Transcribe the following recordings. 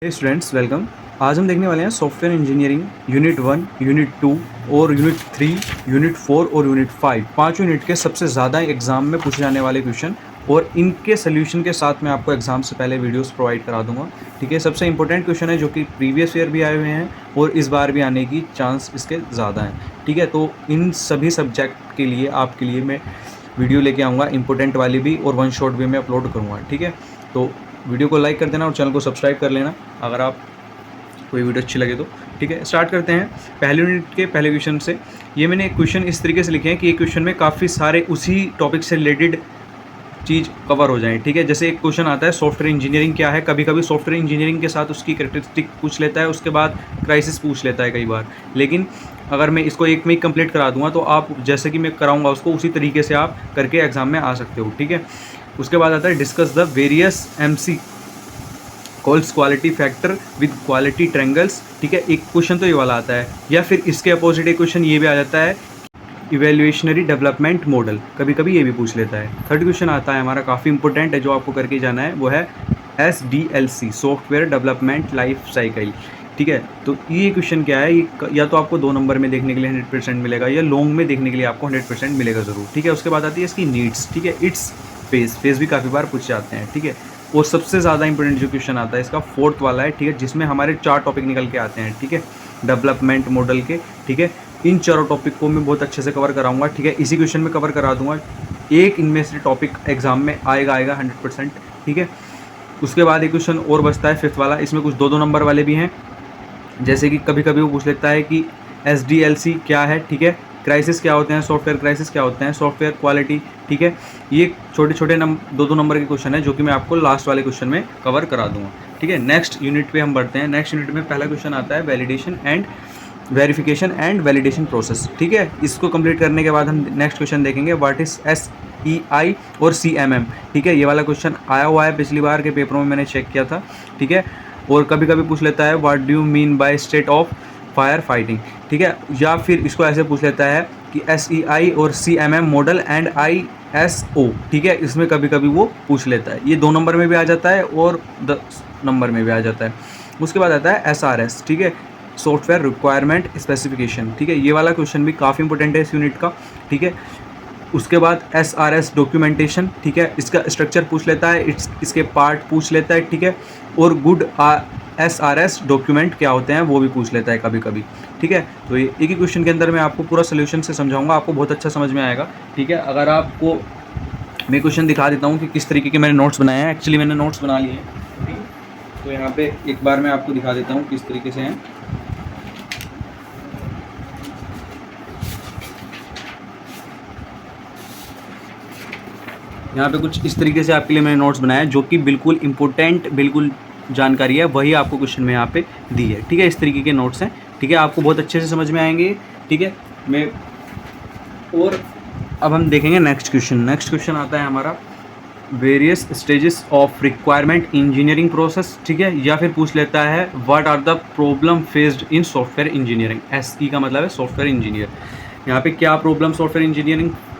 हे students welcome. आज हम देखने वाले हैं सॉफ्टवेयर इंजीनियरिंग यूनिट 1, यूनिट 2 और यूनिट 3, यूनिट 4 और यूनिट 5। पाँचों यूनिट के सबसे ज़्यादा एग्ज़ाम में पूछे जाने वाले क्वेश्चन और इनके सोल्यूशन के साथ मैं आपको एग्ज़ाम से पहले वीडियोस प्रोवाइड करा दूंगा। ठीक है, सबसे इंपॉर्टेंट क्वेश्चन है जो कि प्रीवियस ईयर भी आए हुए हैं और इस बार भी आने की चांस इसके ज़्यादा हैं। ठीक है, तो इन सभी सब्जेक्ट के लिए आपके लिए मैं वीडियो लेके आऊँगा, इंपॉर्टेंट वाली भी और वन शॉट भी मैं अपलोड करूँगा। ठीक है, तो वीडियो को लाइक कर देना और चैनल को सब्सक्राइब कर लेना अगर आप कोई वीडियो अच्छी लगे तो। ठीक है, स्टार्ट करते हैं पहले यूनिट के पहले क्वेश्चन से। ये मैंने क्वेश्चन इस तरीके से लिखे हैं कि एक क्वेश्चन में काफ़ी सारे उसी टॉपिक से रिलेटेड चीज़ कवर हो जाए। ठीक है, जैसे एक क्वेश्चन आता है सॉफ्टवेयर इंजीनियरिंग क्या है, कभी कभी सॉफ्टवेयर इंजीनियरिंग के साथ उसकी कैरेक्टरिस्टिक पूछ लेता है, उसके बाद क्राइसिस पूछ लेता है कई बार। लेकिन अगर मैं इसको एक में ही कंप्लीट करा दूंगा तो आप जैसे कि मैं कराऊंगा उसको उसी तरीके से आप करके एग्जाम में आ सकते हो। ठीक है, उसके बाद आता है discuss the various MC calls quality factor with quality triangles. ठीक है, एक क्वेश्चन तो ये वाला आता है, या फिर इसके अपोजिट एक क्वेश्चन ये भी आ जाता है इवेल्युएशनरी डेवलपमेंट मॉडल, कभी कभी ये भी पूछ लेता है। थर्ड क्वेश्चन आता है हमारा, काफ़ी इंपॉर्टेंट है जो आपको करके जाना है, वो है SDLC software development life cycle. ठीक है, तो ये क्वेश्चन क्या है, ये या तो आपको 2 नंबर में देखने के लिए 100% मिलेगा या लॉन्ग में देखने के लिए आपको 100% मिलेगा ज़रूर। ठीक है, उसके बाद आती है इसकी नीड्स। ठीक है, इट्स फेज भी काफ़ी बार पूछ जाते हैं। ठीक है, और सबसे ज़्यादा इंपॉर्टेंट जो क्वेश्चन आता है इसका 4th वाला है। ठीक है, जिसमें हमारे 4 टॉपिक निकल के आते हैं। ठीक है, डेवलपमेंट मॉडल के। ठीक है, इन चारों टॉपिक को मैं बहुत अच्छे से कवर कराऊंगा। ठीक है, इसी क्वेश्चन में कवर करा दूंगा, एक इनमें से टॉपिक एग्जाम में आएगा 100%। ठीक है, उसके बाद एक क्वेश्चन और बचता है 5th वाला, इसमें कुछ 2-2 नंबर वाले भी हैं। जैसे कि कभी कभी वो पूछ लेता है कि SDLC क्या है। ठीक है, क्राइसिस क्या होते हैं, सॉफ्टवेयर क्राइसिस क्या होते हैं, सॉफ्टवेयर क्वालिटी। ठीक है, ये छोटे छोटे 2-2 नंबर के क्वेश्चन है जो कि मैं आपको लास्ट वाले क्वेश्चन में कवर करा दूंगा। ठीक है, नेक्स्ट यूनिट पे हम बढ़ते हैं। नेक्स्ट यूनिट में पहला क्वेश्चन आता है validation and verification and validation process. ठीक है, इसको कंप्लीट करने के बाद हम नेक्स्ट क्वेश्चन देखेंगे व्हाट इज SEI और CMM। ठीक है, ये वाला क्वेश्चन आया हुआ है पिछली बार के पेपरों में, मैंने चेक किया था। ठीक है, और कभी कभी पूछ लेता है what do you mean by state of fire fighting. ठीक है, या फिर इसको ऐसे पूछ लेता है कि SEI और CMM मॉडल एंड ISO। ठीक है, इसमें कभी कभी वो पूछ लेता है, ये 2 नंबर में भी आ जाता है और 10 नंबर में भी आ जाता है। उसके बाद आता है SRS। ठीक है, सॉफ्टवेयर रिक्वायरमेंट स्पेसिफिकेशन। ठीक है, ये वाला क्वेश्चन भी काफ़ी इंपॉर्टेंट है इस यूनिट का। ठीक है, उसके बाद SRS डॉक्यूमेंटेशन। ठीक है, इसका स्ट्रक्चर पूछ लेता है, इसके पार्ट पूछ लेता है। ठीक है, और गुड SRS डॉक्यूमेंट क्या होते हैं वो भी पूछ लेता है कभी कभी। ठीक है, तो ये एक ही क्वेश्चन के अंदर मैं आपको पूरा सोल्यूशन से समझाऊंगा, आपको बहुत अच्छा समझ में आएगा। ठीक है, अगर आपको मैं क्वेश्चन दिखा देता हूँ कि किस तरीके के मैंने नोट्स बनाए हैं। एक्चुअली मैंने नोट्स बना लिए हैं, तो यहाँ पे एक बार मैं आपको दिखा देता हूँ किस तरीके से हैं। यहाँ पे कुछ इस तरीके से आपके लिए मैंने नोट्स बनाया है जो कि बिल्कुल इंपॉर्टेंट, बिल्कुल जानकारी है, वही आपको क्वेश्चन में यहाँ पे दी है। ठीक है, इस तरीके के नोट्स हैं। ठीक है, आपको बहुत अच्छे से समझ में आएंगे। ठीक है, मैं और अब हम देखेंगे नेक्स्ट क्वेश्चन। नेक्स्ट क्वेश्चन आता है हमारा various stages of requirement engineering process. ठीक है, या फिर पूछ लेता है what are the problem faced in software engineering. SE का मतलब है सॉफ्टवेयर इंजीनियर। यहाँ पे क्या प्रॉब्लम सॉफ्टवेयर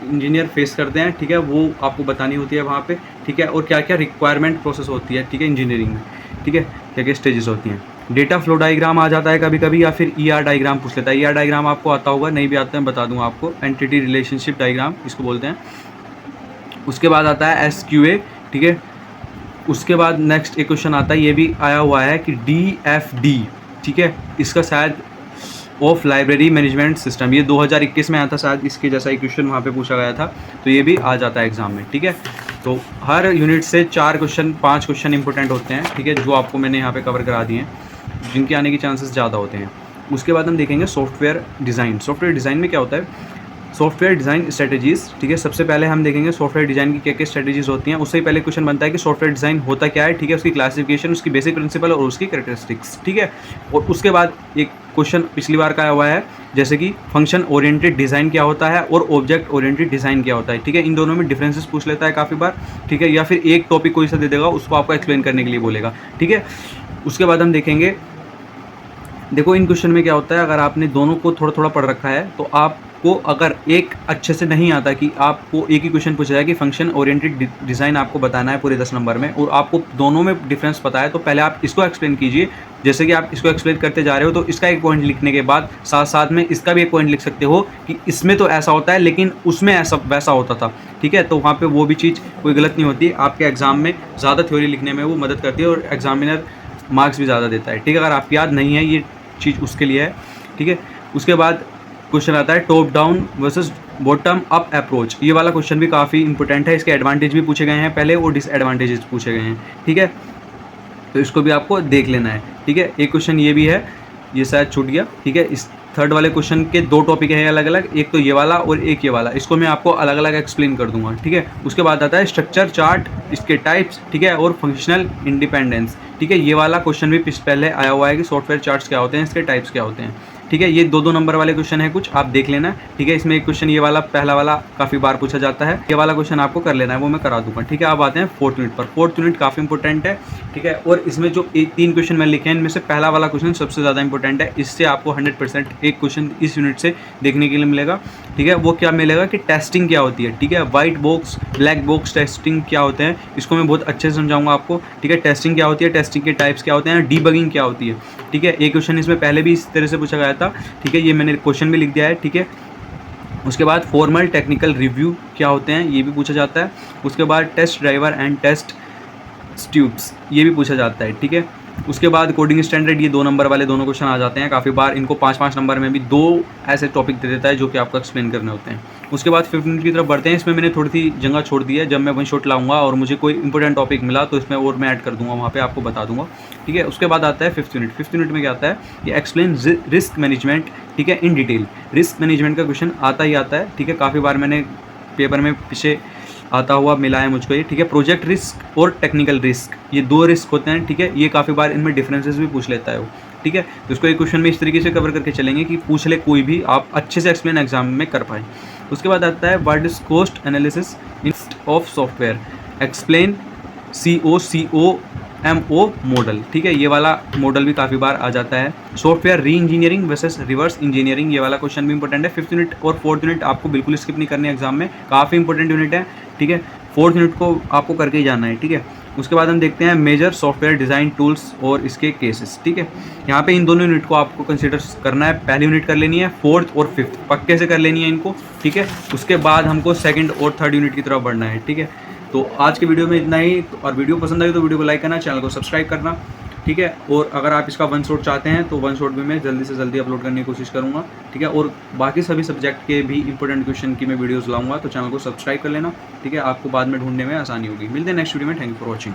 इंजीनियर फेस करते हैं, ठीक है, वो आपको बतानी होती है वहाँ पे। ठीक है, और क्या क्या रिक्वायरमेंट प्रोसेस होती है, ठीक है, इंजीनियरिंग में। ठीक है, क्या क्या स्टेजेस होती हैं। डेटा फ्लो डायग्राम आ जाता है कभी कभी, या फिर ER डायग्राम पूछ लेता है। ER डायग्राम आपको आता होगा, नहीं भी आता है बता दूंगा आपको, एंटिटी रिलेशनशिप डायग्राम इसको बोलते हैं। उसके बाद आता है SQA। ठीक है, उसके बाद नेक्स्ट एक क्वेश्चन आता है, ये भी आया हुआ है कि DFD। ठीक है, इसका शायद ऑफ लाइब्रेरी मैनेजमेंट सिस्टम, ये 2021 में आया था शायद, इसके जैसा एक क्वेश्चन वहाँ पे पूछा गया था, तो ये भी आ जाता है एग्जाम में। ठीक है, तो हर यूनिट से 4 क्वेश्चन 5 क्वेश्चन इंपॉर्टेंट होते हैं। ठीक है, जो आपको मैंने यहाँ पे कवर करा दिए हैं, जिनके आने के चांसेस ज़्यादा होते हैं। उसके बाद हम देखेंगे सॉफ्टवेयर डिज़ाइन। सॉफ्टवेयर डिज़ाइन में क्या होता है, सॉफ्टवेयर डिज़ाइन स्ट्रेटजीज़। ठीक है, सबसे पहले हम देखेंगे सॉफ्टवेयर डिज़ाइन की क्या क्या स्ट्रेटजीज़ होती हैं। उससे ही पहले क्वेश्चन बनता है कि सॉफ्टवेयर डिज़ाइन होता क्या है। ठीक है, उसकी क्लासिफिकेशन, उसकी बेसिक प्रिंसिपल और उसकी कैरेक्टरिस्टिक्स। ठीक है, और उसके बाद एक क्वेश्चन पिछली बार का आया हुआ है, जैसे कि फंक्शन ओरिएंटेड डिज़ाइन क्या होता है और ऑब्जेक्ट ओरिएंटेड डिज़ाइन क्या होता है। ठीक है, इन दोनों में डिफरेंसेस पूछ लेता है काफ़ी बार। ठीक है, या फिर एक टॉपिक कोई सा दे देगा, उसको आपको एक्सप्लेन करने के लिए बोलेगा। ठीक है, उसके बाद हम देखेंगे, देखो इन क्वेश्चन में क्या होता है, अगर आपने दोनों को थोड़ा थोड़ा पढ़ रखा है तो आप आपको अगर एक अच्छे से नहीं आता कि आपको एक ही क्वेश्चन पूछा जाए कि फंक्शन ओरिएंटेड डिज़ाइन आपको बताना है पूरे 10 नंबर में और आपको दोनों में डिफरेंस पता है, तो पहले आप इसको एक्सप्लेन कीजिए। जैसे कि आप इसको एक्सप्लेन करते जा रहे हो तो इसका एक पॉइंट लिखने के बाद साथ-साथ में इसका भी एक पॉइंट लिख सकते हो कि इसमें तो ऐसा होता है लेकिन उसमें ऐसा वैसा होता था, ठीक है? तो वहाँ पे वो भी चीज़ कोई गलत नहीं होती। आपके एग्ज़ाम में ज़्यादा थ्योरी लिखने में वो मदद करती है और एग्ज़ामिनर मार्क्स भी ज़्यादा देता है, ठीक है? अगर आपको याद नहीं है ये चीज़ उसके लिए है, ठीक है? उसके बाद क्वेश्चन आता है top down versus bottom up approach. ये वाला क्वेश्चन भी काफ़ी इंपॉर्टेंट है, इसके एडवांटेज भी पूछे गए हैं पहले और डिसएडवांटेजेस पूछे गए हैं, ठीक है? तो इसको भी आपको देख लेना है, ठीक है? एक क्वेश्चन ये भी है, ये शायद छूट गया, ठीक है? इस थर्ड वाले क्वेश्चन के 2 टॉपिक हैं अलग-अलग, एक तो ये वाला और एक ये वाला, इसको मैं आपको अलग-अलग एक्सप्लेन कर दूँगा, ठीक है? उसके बाद आता है स्ट्रक्चर चार्ट, इसके टाइप्स, ठीक है? और फंक्शनल इंडिपेंडेंस, ठीक है? ये वाला क्वेश्चन भी पहले आया हुआ है कि सॉफ्टवेयर चार्ट्स क्या होते हैं, इसके टाइप्स क्या होते हैं, ठीक है? ये 2-2 नंबर वाले क्वेश्चन है कुछ, आप देख लेना, ठीक है? इसमें एक क्वेश्चन ये वाला पहला वाला काफ़ी बार पूछा जाता है, ये वाला क्वेश्चन आपको कर लेना है, वो मैं करा दूँगा, ठीक है? अब आते हैं 4th यूनिट पर। 4th यूनिट काफ़ी इंपॉर्टेंट है, ठीक है? और इसमें जो 3 क्वेश्चन मैंने लिखे हैं, इनमें से पहला वाला क्वेश्चन सबसे ज़्यादा इंपॉर्टेंट है, इससे आपको 100% एक क्वेश्चन इस यूनिट से देखने के लिए मिलेगा, ठीक है? वो क्या मिलेगा कि टेस्टिंग क्या होती है, ठीक है? White box, black box testing क्या होते हैं, इसको मैं बहुत अच्छे से समझाऊंगा आपको, ठीक है? टेस्टिंग क्या होती है, टेस्टिंग के टाइप्स क्या होते हैं, डीबगिंग क्या होती है, ठीक है? एक क्वेश्चन इसमें पहले भी इस तरह से पूछा गया था, ठीक है? ये मैंने क्वेश्चन भी लिख दिया है, ठीक है? उसके बाद फॉर्मल टेक्निकल रिव्यू क्या होते हैं, ये भी पूछा जाता है। उसके बाद test driver and test tubes, ये भी पूछा जाता है, ठीक है? उसके बाद कोडिंग स्टैंडर्ड, ये 2 नंबर वाले दोनों क्वेश्चन आ जाते हैं काफ़ी बार, इनको 5-5 नंबर में भी 2 ऐसे टॉपिक दे देता है जो कि आपको एक्सप्लेन करने होते हैं। उसके बाद 5th यूनिट की तरफ बढ़ते हैं, इसमें मैंने थोड़ी सी जगह छोड़ दी है, जब मैं वहीं शॉट लाऊंगा और मुझे कोई इंपॉर्टेंट टॉपिक मिला तो इसमें और मैं ऐड कर दूंगा, वहाँ पे आपको बता दूंगा, ठीक है? उसके बाद आता है 5th यूनिट। 5th यूनिट में क्या आता है कि एक्सप्लेन रिस्क मैनेजमेंट, ठीक है? इन डिटेल रिस्क मैनेजमेंट का क्वेश्चन आता ही आता है, ठीक है? काफ़ी बार मैंने पेपर में पीछे आता हुआ मिला है मुझको ये, ठीक है? प्रोजेक्ट रिस्क और टेक्निकल रिस्क, ये 2 रिस्क होते हैं, ठीक है? ये काफ़ी बार इनमें डिफरेंसेस भी पूछ लेता है वो, ठीक है? तो इसको एक क्वेश्चन में इस तरीके से कवर करके चलेंगे कि पूछ ले कोई भी, आप अच्छे से एक्सप्लेन एग्जाम में कर पाए। उसके बाद आता है what is cost analysis in of software, explain COMO model, ठीक है? ये वाला मॉडल भी काफ़ी बार आ जाता है। सॉफ्टवेयर री इंजीनियरिंग वर्सेस रिवर्स इंजीनियरिंग, ये वाला क्वेश्चन भी इंपॉर्टेंट है। 5th यूनिट और 4th यूनिट आपको बिल्कुल स्किप नहीं करनी है एग्जाम में, काफ़ी इंपॉर्टेंट यूनिट है, ठीक है? 4th यूनिट को आपको करके ही जाना है, ठीक है? उसके बाद हम देखते हैं मेजर सॉफ्टवेयर डिज़ाइन टूल्स और इसके केसेस, ठीक है? यहाँ पे इन दोनों यूनिट को आपको कंसिडर करना है, पहली यूनिट कर लेनी है, 4th और 5th पक्के से कर लेनी है इनको, ठीक है? उसके बाद हमको 2nd और 3rd यूनिट की तरफ बढ़ना है, ठीक है? तो आज के वीडियो में इतना ही, और वीडियो पसंद आई तो वीडियो को लाइक करना, चैनल को सब्सक्राइब करना, ठीक है? और अगर आप इसका 1 शॉट चाहते हैं तो 1 शॉट भी मैं जल्दी से जल्दी अपलोड करने की कोशिश करूँगा, ठीक है? और बाकी सभी सब्जेक्ट के भी इंपॉर्टेंट क्वेश्चन की मैं वीडियोज़ लाऊँगा, तो चैनल को सब्सक्राइब कर लेना, ठीक है? आपको बाद में ढूंढने में आसानी होगी। मिलते हैं नेक्स्ट वीडियो में, थैंक यू फॉर वॉचिंग।